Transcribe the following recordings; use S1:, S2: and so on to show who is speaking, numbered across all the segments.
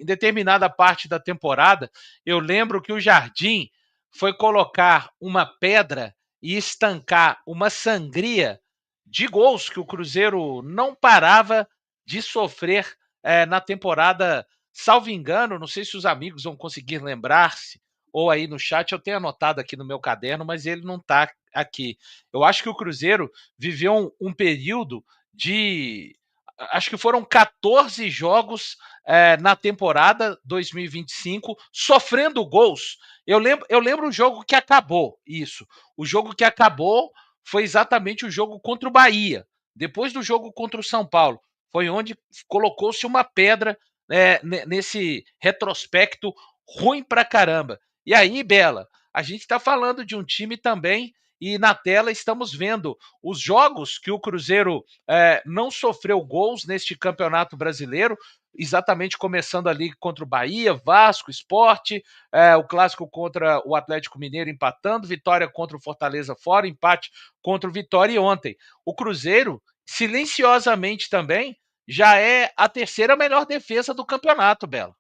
S1: em determinada parte da temporada, eu lembro que o Jardim foi colocar uma pedra e estancar uma sangria de gols que o Cruzeiro não parava de sofrer na temporada. Salvo engano, não sei se os amigos vão conseguir lembrar-se, ou aí no chat, eu tenho anotado aqui no meu caderno, mas ele não está aqui. Eu acho que o Cruzeiro viveu um período de. Acho que foram 14 jogos na temporada 2025, sofrendo gols. Eu lembro o jogo que acabou, isso. O jogo que acabou foi exatamente o jogo contra o Bahia. Depois do jogo contra o São Paulo. Foi onde colocou-se uma pedra nesse retrospecto ruim pra caramba. E aí, Bela, a gente está falando de um time também, e na tela estamos vendo os jogos que o Cruzeiro não sofreu gols neste campeonato brasileiro, exatamente começando ali contra o Bahia, Vasco, Sport, o clássico contra o Atlético Mineiro empatando, vitória contra o Fortaleza fora, empate contra o Vitória, e ontem o Cruzeiro, silenciosamente também, já é a terceira melhor defesa do campeonato, Bela.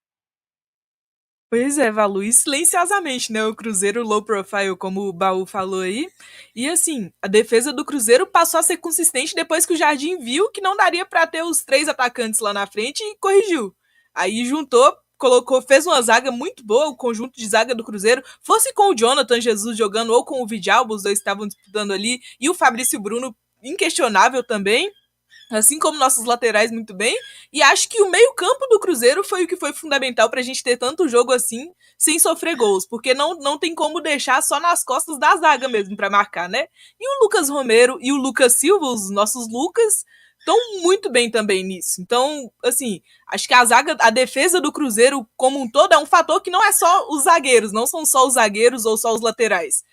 S2: Pois é, Valu, e silenciosamente, né? O Cruzeiro low profile, como o Baú falou aí. E assim, a defesa do Cruzeiro passou a ser consistente depois que o Jardim viu que não daria para ter os três atacantes lá na frente e corrigiu. Aí juntou, colocou, fez uma zaga muito boa, o conjunto de zaga do Cruzeiro. Fosse com o Jonathan Jesus jogando ou com o Vidalba, os dois estavam disputando ali, e o Fabrício Bruno, inquestionável também, assim como nossos laterais muito bem, e acho que o meio-campo do Cruzeiro foi o que foi fundamental pra gente ter tanto jogo assim, sem sofrer gols, porque não tem como deixar só nas costas da zaga mesmo pra marcar, né? E o Lucas Romero e o Lucas Silva, os nossos Lucas, estão muito bem também nisso. Então, assim, acho que a zaga, a defesa do Cruzeiro como um todo é um fator que não é só os zagueiros, não são só os zagueiros ou só os laterais.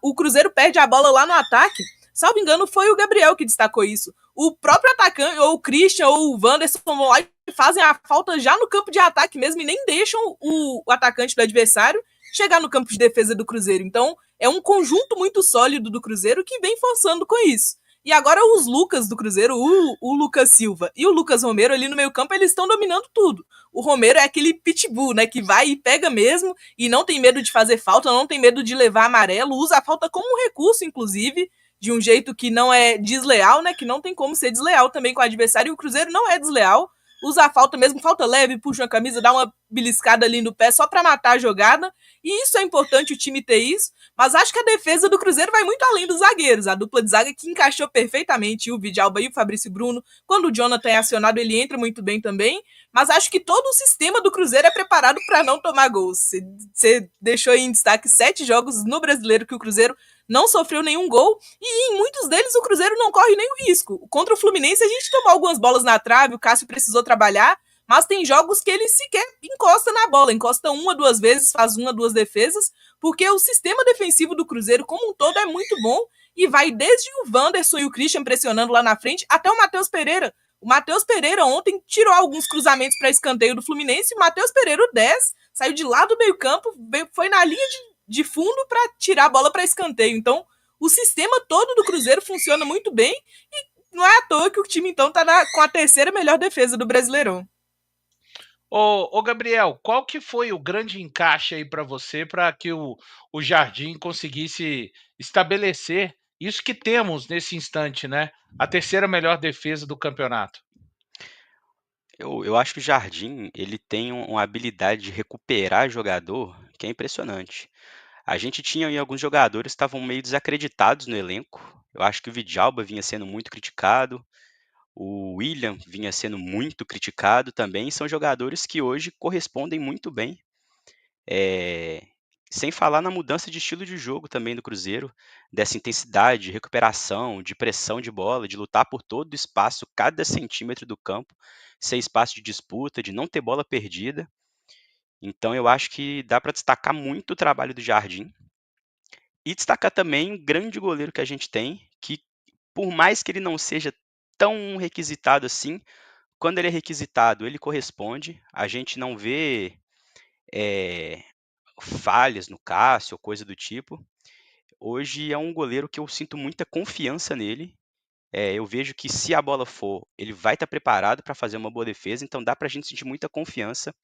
S2: O Cruzeiro perde a bola lá no ataque. Salvo engano, foi o Gabriel que destacou isso. O próprio atacante, ou o Christian, ou o Wanderson, vão lá e fazem a falta já no campo de ataque mesmo e nem deixam o atacante do adversário chegar no campo de defesa do Cruzeiro. Então, é um conjunto muito sólido do Cruzeiro que vem forçando com isso. E agora os Lucas do Cruzeiro, o Lucas Silva e o Lucas Romero ali no meio campo, eles estão dominando tudo. O Romero é aquele pitbull, né, que vai e pega mesmo e não tem medo de fazer falta, não tem medo de levar amarelo, usa a falta como um recurso, inclusive, de um jeito que não é desleal, né? Que não tem como ser desleal também com o adversário. E o Cruzeiro não é desleal. Usa a falta mesmo, falta leve, puxa a camisa, dá uma beliscada ali no pé só para matar a jogada. E isso é importante o time ter isso. Mas acho que a defesa do Cruzeiro vai muito além dos zagueiros. A dupla de zaga que encaixou perfeitamente o Vidalba e o Fabrício Bruno. Quando o Jonathan é acionado, ele entra muito bem também. Mas acho que todo o sistema do Cruzeiro é preparado para não tomar gols. Você deixou aí em destaque 7 jogos no Brasileiro que o Cruzeiro não sofreu nenhum gol, e em muitos deles o Cruzeiro não corre nenhum risco. Contra o Fluminense a gente tomou algumas bolas na trave, o Cássio precisou trabalhar, mas tem jogos que ele sequer encosta na bola, encosta uma, duas vezes, faz uma, duas defesas, porque o sistema defensivo do Cruzeiro como um todo é muito bom, e vai desde o Wanderson e o Christian pressionando lá na frente, até o Matheus Pereira. O Matheus Pereira ontem tirou alguns cruzamentos para escanteio do Fluminense, e o Matheus Pereira, o 10, saiu de lá do meio campo, foi na linha de fundo para tirar a bola para escanteio. Então, o sistema todo do Cruzeiro funciona muito bem e não é à toa que o time então tá com a terceira melhor defesa do Brasileirão.
S1: Ô, Gabriel, qual que foi o grande encaixe aí para você para que o Jardim conseguisse estabelecer isso que temos nesse instante, né? A terceira melhor defesa do campeonato.
S3: Eu acho que o Jardim, ele tem uma habilidade de recuperar jogador que é impressionante. A gente tinha aí alguns jogadores que estavam meio desacreditados no elenco. Eu acho que o Vidalba vinha sendo muito criticado, o William vinha sendo muito criticado também. São jogadores que hoje correspondem muito bem. Eh, Sem falar na mudança de estilo de jogo também do Cruzeiro, dessa intensidade, de recuperação, de pressão de bola, de lutar por todo o espaço, cada centímetro do campo, ser espaço de disputa, de não ter bola perdida. Então eu acho que dá para destacar muito o trabalho do Jardim e destacar também um grande goleiro que a gente tem, que por mais que ele não seja tão requisitado assim, quando ele é requisitado, ele corresponde. A gente não vê eh, falhas no Cássio ou coisa do tipo. Hoje é um goleiro que eu sinto muita confiança nele. eu vejo que se a bola for, ele vai estar preparado para fazer uma boa defesa, então dá para a gente sentir muita confiança.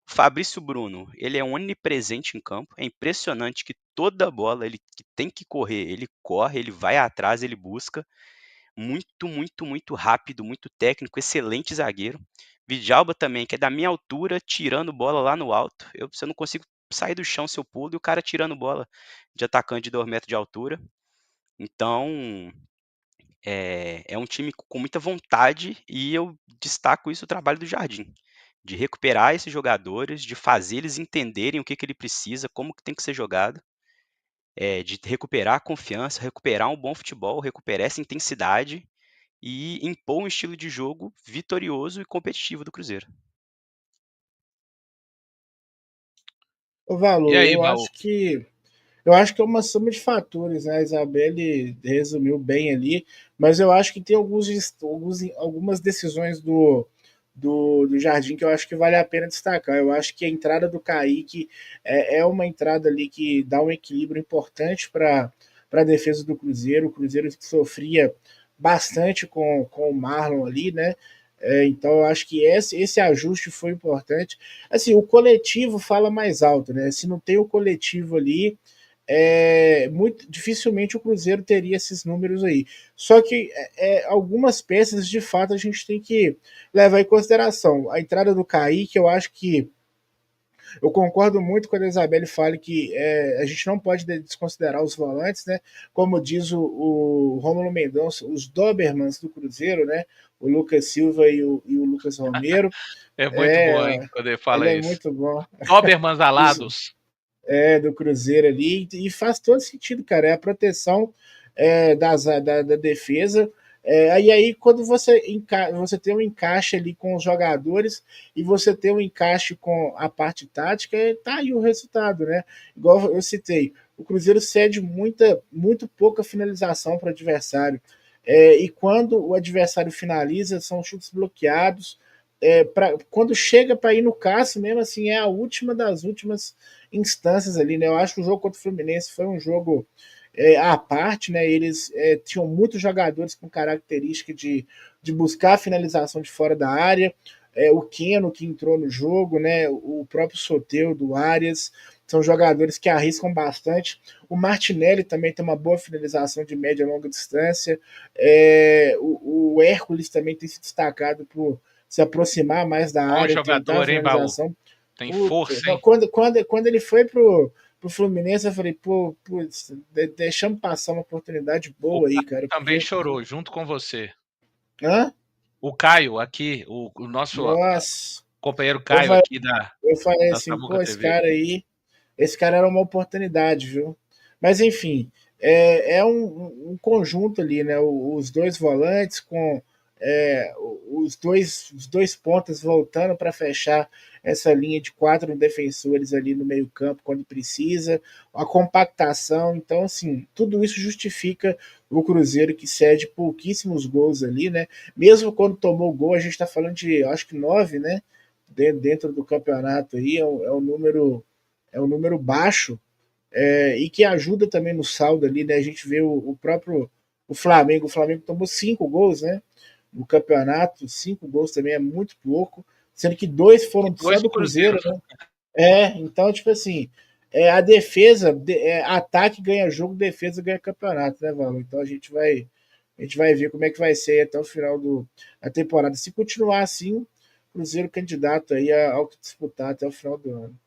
S3: O Fabrício Bruno, ele é onipresente em campo, é impressionante que toda bola ele que tem que correr, ele corre, ele vai atrás, ele busca, muito, muito, muito rápido, muito técnico, excelente zagueiro. Vidalba também, que é da minha altura, tirando bola lá no alto. Se eu não consigo sair do chão se eu pulo, e o cara tirando bola de atacante de 2 metros de altura. Então, é um time com muita vontade e eu destaco isso o trabalho do Jardim, de recuperar esses jogadores, de fazer eles entenderem o que ele precisa, como que tem que ser jogado, de recuperar a confiança, recuperar um bom futebol, recuperar essa intensidade e impor um estilo de jogo vitorioso e competitivo do Cruzeiro.
S4: O
S1: E
S4: Valor,
S1: aí, Baú?
S4: eu acho que é uma soma de fatores, né? A Isabelle resumiu bem ali, mas eu acho que tem algumas decisões do Jardim que eu acho que vale a pena destacar. Eu acho que a entrada do Kaique é uma entrada ali que dá um equilíbrio importante para a defesa do Cruzeiro. O Cruzeiro sofria bastante com o Marlon ali, né? Então eu acho que esse ajuste foi importante. Assim, o coletivo fala mais alto, né? Se não tem o coletivo ali, muito dificilmente o Cruzeiro teria esses números aí. Só que algumas peças, de fato, a gente tem que levar em consideração. A entrada do Kaique, eu acho que eu concordo muito quando a Isabelle fala que a gente não pode desconsiderar os volantes, né? Como diz o Rômulo Mendonça, os Dobermans do Cruzeiro, né? O Lucas Silva e o Lucas Romero.
S1: É muito bom, hein,
S4: É,
S1: quando ele
S4: ele
S1: fala
S4: é
S1: isso.
S4: muito bom.
S1: Dobermans
S4: Os,
S1: alados.
S4: do Cruzeiro ali, e faz todo sentido, cara. É a proteção da defesa. Aí, quando você tem um encaixe ali com os jogadores e você tem um encaixe com a parte tática, tá aí o resultado, né? Igual eu citei, o Cruzeiro cede muito pouca finalização para o adversário. E quando o adversário finaliza, são chutes bloqueados. Quando chega para ir no caça, mesmo assim, é a última das últimas instâncias ali, né? Eu acho que o jogo contra o Fluminense foi um jogo à parte, né? Eles tinham muitos jogadores com característica de buscar a finalização de fora da área. O Keno, que entrou no jogo, né? O próprio Soteldo, do Arias, são jogadores que arriscam bastante. O Martinelli também tem uma boa finalização de média e longa distância. O Hércules também tem se destacado por se aproximar mais da
S1: Bom
S4: área, tentar a
S1: jogador, hein, Baú?
S4: finalização.
S1: Tem
S4: Puta,
S1: força, hein?
S4: quando ele foi pro Fluminense, eu falei, putz, deixamos passar uma oportunidade
S1: O
S4: boa aí,
S1: Caio
S4: cara,
S1: também
S4: porque.
S1: chorou, junto com você.
S4: Hã?
S1: O Caio aqui, o nosso
S4: Nossa,
S1: companheiro
S4: eu
S1: Caio
S4: falei,
S1: aqui
S4: eu falei
S1: da
S4: assim,
S1: Samuca
S4: pô, esse
S1: TV.
S4: cara aí, esse cara era uma oportunidade, viu? Mas enfim, é um conjunto ali, né? Os dois volantes com os dois pontas voltando para fechar essa linha de 4 defensores ali no meio-campo quando precisa, a compactação. Então, assim, tudo isso justifica o Cruzeiro que cede pouquíssimos gols ali, né? Mesmo quando tomou gol, a gente está falando de, acho que 9, né? Dentro do campeonato aí, é um número baixo, e que ajuda também no saldo ali, né? A gente vê o próprio o Flamengo tomou 5 gols, né? No campeonato, 5 gols também é muito pouco, sendo que 2
S1: E
S4: foram só
S1: dois
S4: do
S1: pro Cruzeiro.
S4: Cruzeiro, né? Então, tipo assim, a defesa, ataque ganha jogo, defesa ganha campeonato, né, Valor? Então a gente vai ver como é que vai ser até o final da temporada. Se continuar assim, Cruzeiro candidato aí ao que disputar até o final do ano.